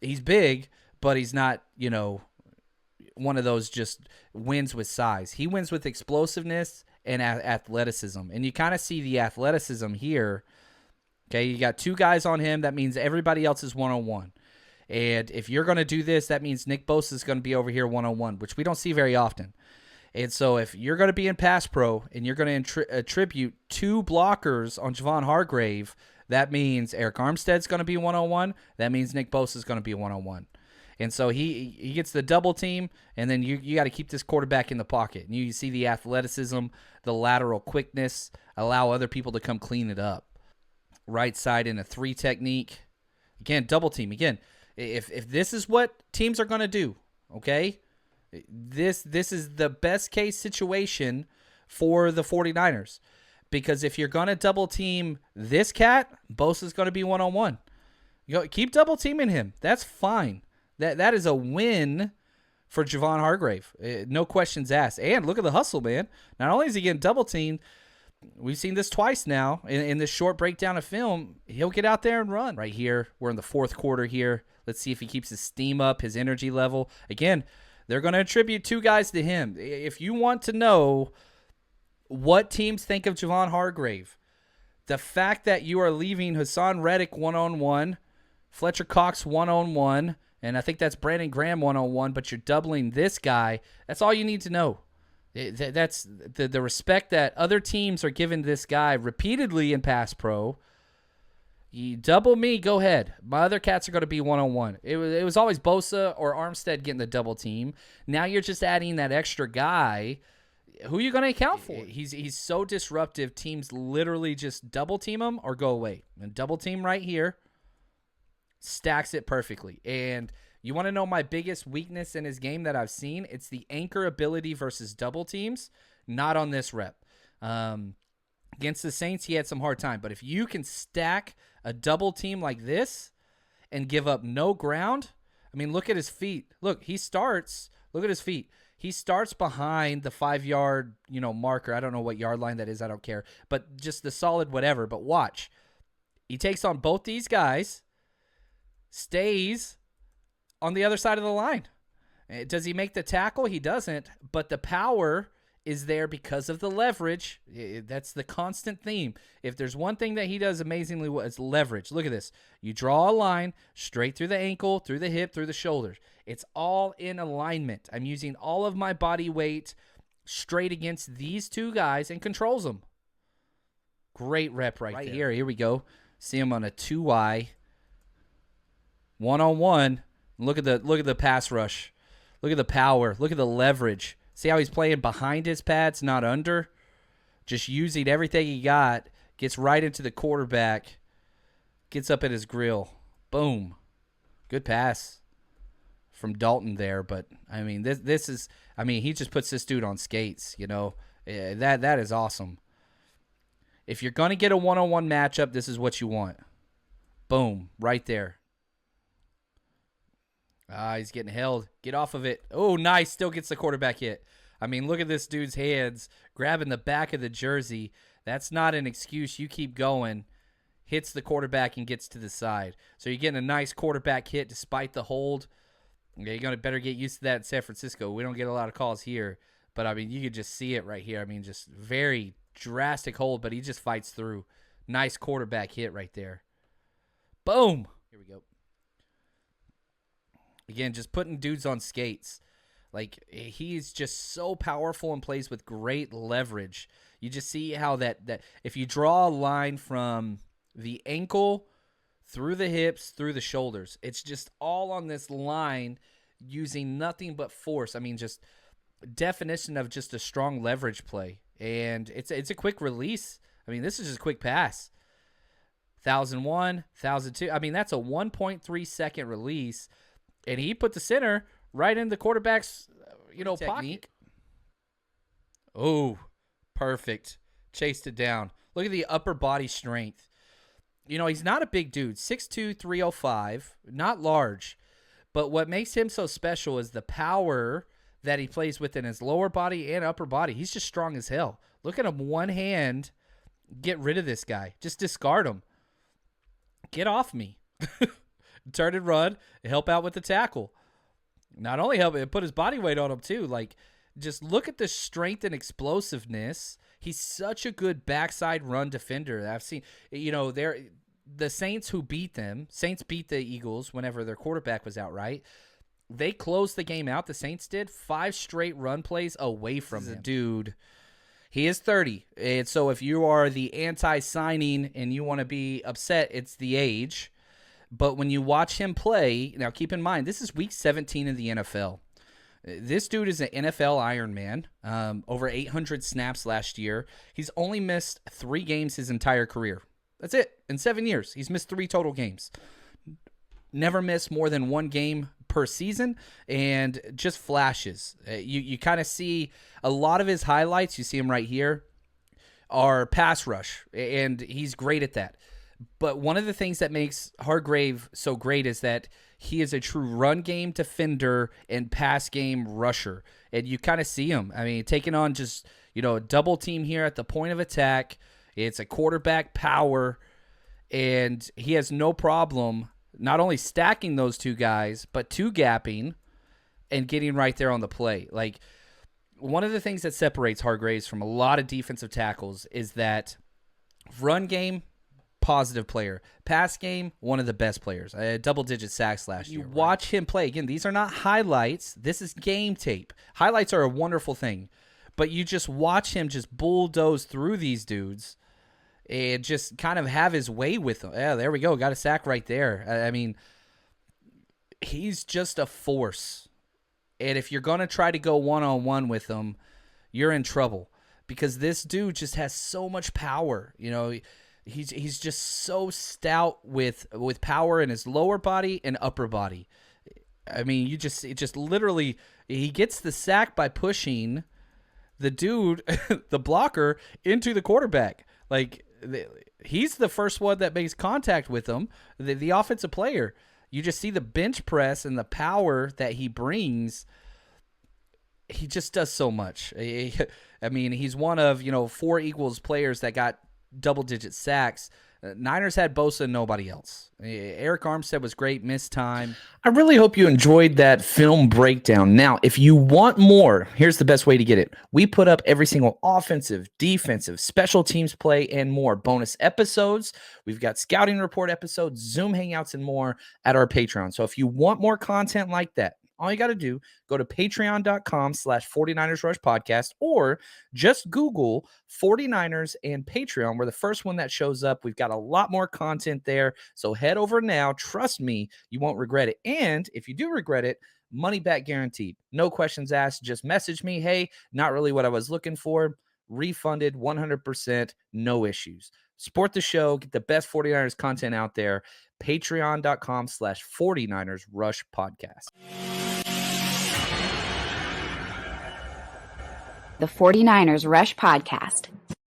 He's big, but he's not, one of those just wins with size. He wins with explosiveness and athleticism. And you kind of see the athleticism here. Okay, you got two guys on him. That means everybody else is one-on-one. And if you're going to do this, that means Nick Bosa is going to be over here one-on-one, which we don't see very often. And so if you're going to be in pass pro and you're going to attribute two blockers on Javon Hargrave, that means Eric Armstead's going to be one-on-one. That means Nick Bosa is going to be one-on-one. And so he gets the double team, and then you got to keep this quarterback in the pocket. And you see the athleticism, the lateral quickness, allow other people to come clean it up. Right side in a 3 technique. Again, double team. Again, if this is what teams are going to do, okay, this is the best case situation for the 49ers. Because if you're going to double team this cat, Bosa's going to be one-on-one. Keep double teaming him. That's fine. That is a win for Javon Hargrave. No questions asked. And look at the hustle, man. Not only is he getting double teamed, we've seen this twice now in this short breakdown of film. He'll get out there and run. Right here, we're in the fourth quarter here. Let's see if he keeps his steam up, his energy level. Again, they're going to attribute two guys to him. If you want to know what teams think of Javon Hargrave, the fact that you are leaving Hassan Reddick one-on-one, Fletcher Cox one-on-one, and I think that's Brandon Graham one-on-one, but you're doubling this guy, that's all you need to know. That's the respect that other teams are giving this guy repeatedly in pass pro. You double me, go ahead. My other cats are going to be one-on-one. It was always Bosa or Armstead getting the double team. Now you're just adding that extra guy. Who are you going to account for? He's so disruptive, teams literally just double team him or go away. And double team right here stacks it perfectly. And you want to know my biggest weakness in his game that I've seen? It's the anchor ability versus double teams, not on this rep. Against the Saints, he had some hard time. But if you can stack a double team like this and give up no ground, I mean, look at his feet. Look, he starts. Look at his feet. He starts behind the 5-yard, marker. I don't know what yard line that is. I don't care. But just the solid whatever. But watch. He takes on both these guys, stays on the other side of the line. Does he make the tackle? He doesn't. But the power is there because of the leverage. That's the constant theme. If there's one thing that he does amazingly well, it's leverage. Look at this. You draw a line straight through the ankle, through the hip, through the shoulders. It's all in alignment. I'm using all of my body weight straight against these two guys and controls them. Great rep right there. Here we go. See him on a 2Y. One-on-one. Look at the pass rush. Look at the power. Look at the leverage. See how he's playing behind his pads, not under? Just using everything he got. Gets right into the quarterback. Gets up at his grill. Boom. Good pass from Dalton there. But, I mean, this is – I mean, he just puts this dude on skates, That is awesome. If you're going to get a one-on-one matchup, this is what you want. Boom. Right there. He's getting held. Get off of it. Oh, nice. Still gets the quarterback hit. I mean, look at this dude's hands grabbing the back of the jersey. That's not an excuse. You keep going. Hits the quarterback and gets to the side. So you're getting a nice quarterback hit despite the hold. Yeah, you're going to better get used to that in San Francisco. We don't get a lot of calls here. But, I mean, you could just see it right here. I mean, just very drastic hold, but he just fights through. Nice quarterback hit right there. Boom. Here we go. Again, just putting dudes on skates. Like, he's just so powerful and plays with great leverage. You just see how that if you draw a line from the ankle through the hips, through the shoulders, it's just all on this line using nothing but force. I mean, just definition of just a strong leverage play. And it's a quick release. I mean, this is just a quick pass. 1,001, 1,002. I mean, that's a 1.3 second release. And he put the center right in the quarterback's, pocket. Oh, perfect. Chased it down. Look at the upper body strength. He's not a big dude. 6'2", 305. Not large. But what makes him so special is the power that he plays with in his lower body and upper body. He's just strong as hell. Look at him, one hand. Get rid of this guy. Just discard him. Get off me. turn and run, help out with the tackle. Not only help it, put his body weight on him too. Like, just look at the strength and explosiveness. He's such a good backside run defender. I've seen, the Saints who beat them. Saints beat the Eagles whenever their quarterback was out, right? They closed the game out. The Saints did 5 straight run plays away from him. Dude, he is 30. And so if you are the anti-signing and you want to be upset, it's the age. But when you watch him play, now keep in mind, this is week 17 in the NFL. This dude is an NFL Iron Man, over 800 snaps last year. He's only missed 3 games his entire career. That's it. In 7 years, he's missed 3 total games. Never missed more than 1 game per season, and just flashes. You kind of see a lot of his highlights. You see him right here are pass rush, and he's great at that. But one of the things that makes Hargrave so great is that he is a true run game defender and pass game rusher. And you kind of see him. I mean, taking on just, a double team here at the point of attack. It's a quarterback power, and he has no problem not only stacking those 2 guys, but 2-gapping and getting right there on the play. Like, one of the things that separates Hargraves from a lot of defensive tackles is that run game, positive player. Pass game, one of the best players. Double-digit sacks last year. You watch him play. Again, these are not highlights. This is game tape. Highlights are a wonderful thing. But you just watch him just bulldoze through these dudes and just kind of have his way with them. Yeah, there we go. Got a sack right there. I mean, he's just a force. And if you're going to try to go one-on-one with him, you're in trouble. Because this dude just has so much power. He's just so stout with power in his lower body and upper body. I mean, it just literally, he gets the sack by pushing the dude, the blocker, into the quarterback. Like, he's the first one that makes contact with him, the offensive player. You just see the bench press and the power that he brings. He just does so much. I mean, he's one of, 4 Eagles players that got double-digit sacks. Niners had Bosa and nobody else. Eric Armstead was great, missed time. I really hope you enjoyed that film breakdown. Now, if you want more, here's the best way to get it. We put up every single offensive, defensive, special teams play, and more bonus episodes. We've got scouting report episodes, Zoom hangouts, and more at our Patreon. So if you want more content like that, all you got to do, go to patreon.com/49ers Rush Podcast, or just Google 49ers and Patreon. We're the first one that shows up. We've got a lot more content there. So head over now. Trust me, you won't regret it. And if you do regret it, money back guaranteed. No questions asked. Just message me. Hey, not really what I was looking for. Refunded 100%. No issues. Support the show. Get the best 49ers content out there. Patreon.com/49ers Rush Podcast. The 49ers Rush Podcast.